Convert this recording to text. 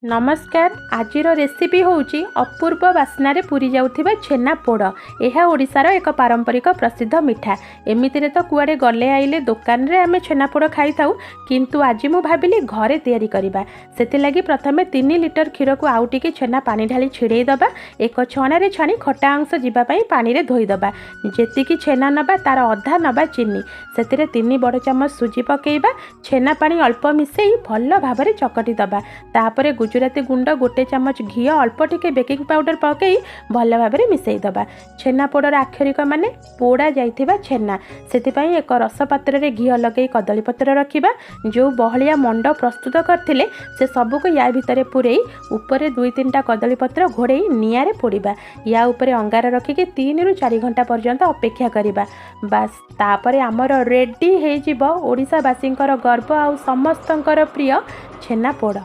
नमस्कार। आजिर रेसिपी होउची अपूर्व बास्नारे पूरी जाउथिबा छेनापोड़। यह ओडिशार एक पारंपरिक प्रसिद्ध मिठा। एमितिरे तो कुआडे गले आइले दुकान रे आमे छेनापोड़ खाई थाउ, किंतु आज मु भाबिली घरे तैयारी करिबा। सेति लागि प्रथमे 3 लिटर क्षीर को आउटिके छेना पानी ढाली छिड़ेई दबा। एक छणा रे छाणी खटा अंश जिबा पई पानी रे धोई दबा। जेतिकी छेना नबा तार अधा नबा चिनी। सेतिरे 3 बड़ चमच सुजी पकेइबा। छेना पानी अल्प मिसेई भल्ल भाबरे चकटी दबा। तापरे गुजराती गुंड 1 चामच घी अल्प टिके बेकिंग पाउडर पकई भल भाव में मिसई दबा। छेनापोड़र आक्षरिक माने पोड़ा जाइथिबा छेना। सेतिपई एक रस पात्र रे घी लगई कदली पत्र रखिबा। जो बहलिया मंड प्रस्तुत करथिले से सबु को या भितरे पुरेई ऊपर 2-3टा कदली पत्र घोड़ेई नियारे पोड़िबा। या ऊपर अंगार रखिके 3 रु 4 घंटा पर्यंत अपेक्षा करिबा। बास तापरे आमर रेडी हे जिवो ओडिसा बासींकर गर्व आ समस्तंकर प्रिय छेनापोड़।